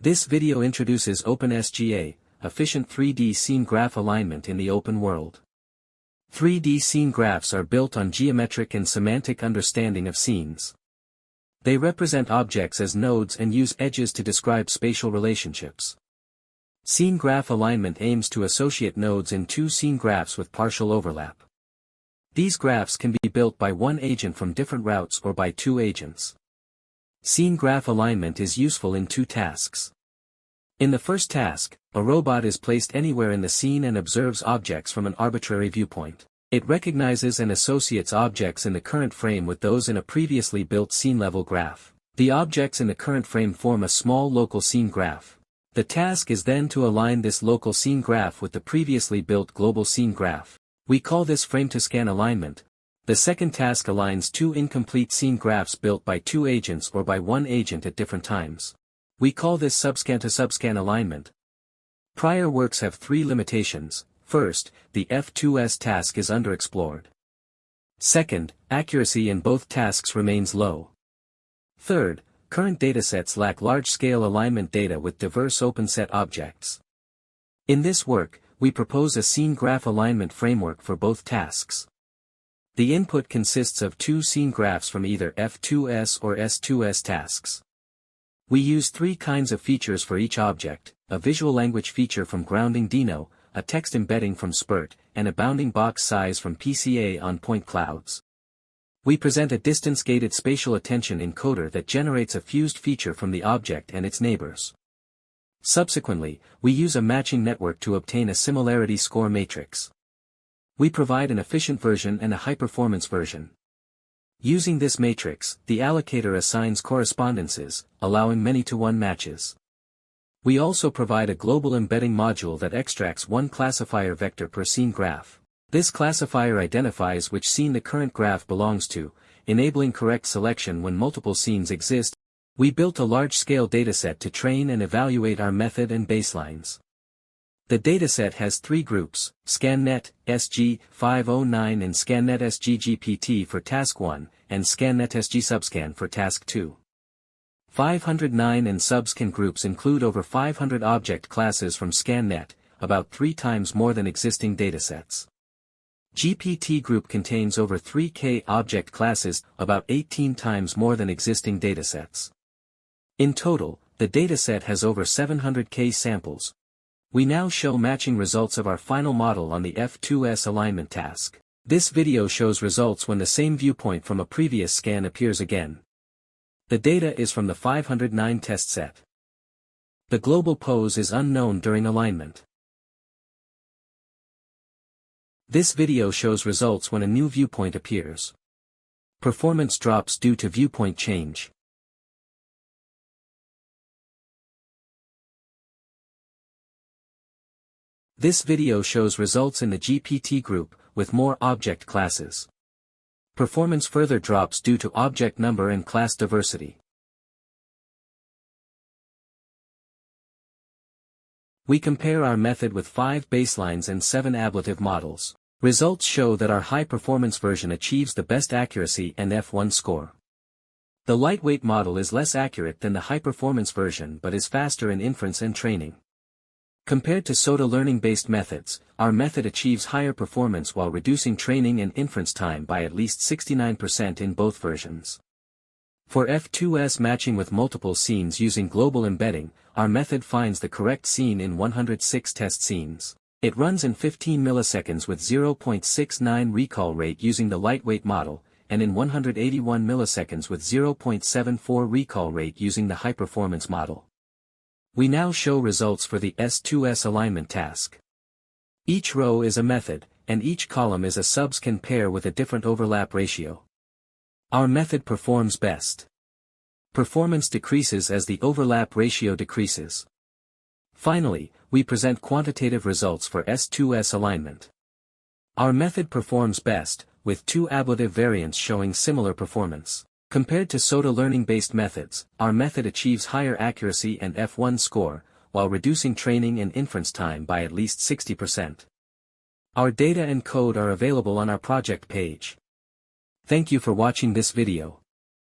This video introduces OpenSGA, efficient 3D scene graph alignment in the open world. 3D scene graphs are built on geometric and semantic understanding of scenes. They represent objects as nodes and use edges to describe spatial relationships. Scene graph alignment aims to associate nodes in two scene graphs with partial overlap. These graphs can be built by one agent from different routes or by two agents. Scene graph alignment is useful in two tasks. In the first task, a robot is placed anywhere in the scene and observes objects from an arbitrary viewpoint. It recognizes and associates objects in the current frame with those in a previously built scene-level graph. The objects in the current frame form a small local scene graph. The task is then to align this local scene graph with the previously built global scene graph. We call this frame-to-scan alignment. The second task aligns two incomplete scene graphs built by two agents or by one agent at different times. We call this subscan-to-subscan alignment. Prior works have three limitations. First, the F2S task is underexplored. Second, accuracy in both tasks remains low. Third, current datasets lack large-scale alignment data with diverse open-set objects. In this work, we propose a scene graph alignment framework for both tasks. The input consists of two scene graphs from either F2S or S2S tasks. We use three kinds of features for each object: a visual language feature from grounding Dino, a text embedding from Spurt, and a bounding box size from PCA on point clouds. We present a distance-gated spatial attention encoder that generates a fused feature from the object and its neighbors. Subsequently, we use a matching network to obtain a similarity score matrix. We provide an efficient version and a high-performance version. Using this matrix, the allocator assigns correspondences, allowing many-to-one matches. We also provide a global embedding module that extracts one classifier vector per scene graph. This classifier identifies which scene the current graph belongs to, enabling correct selection when multiple scenes exist. We built a large-scale dataset to train and evaluate our method and baselines. The dataset has three groups: ScanNet, SG509 and ScanNet SG-GPT for Task 1, and ScanNet SG-Subscan for Task 2. 509 and Subscan groups include over 500 object classes from ScanNet, about 3 times more than existing datasets. GPT group contains over 3K object classes, about 18 times more than existing datasets. In total, the dataset has over 700K samples. We now show matching results of our final model on the F2S alignment task. This video shows results when the same viewpoint from a previous scan appears again. The data is from the 509 test set. The global pose is unknown during alignment. This video shows results when a new viewpoint appears. Performance drops due to viewpoint change. This video shows results in the GPT group, with more object classes. Performance further drops due to object number and class diversity. We compare our method with 5 baselines and 7 ablative models. Results show that our high-performance version achieves the best accuracy and F1 score. The lightweight model is less accurate than the high-performance version but is faster in inference and training. Compared to SOTA learning-based methods, our method achieves higher performance while reducing training and inference time by at least 69% in both versions. For F2S matching with multiple scenes using global embedding, our method finds the correct scene in 106 test scenes. It runs in 15 milliseconds with 0.69 recall rate using the lightweight model, and in 181 milliseconds with 0.74 recall rate using the high-performance model. We now show results for the S2S alignment task. Each row is a method, and each column is a subscan pair with a different overlap ratio. Our method performs best. Performance decreases as the overlap ratio decreases. Finally, we present quantitative results for S2S alignment. Our method performs best, with 2 ablative variants showing similar performance. Compared to SOTA learning-based methods, our method achieves higher accuracy and F1 score, while reducing training and inference time by at least 60%. Our data and code are available on our project page. Thank you for watching this video.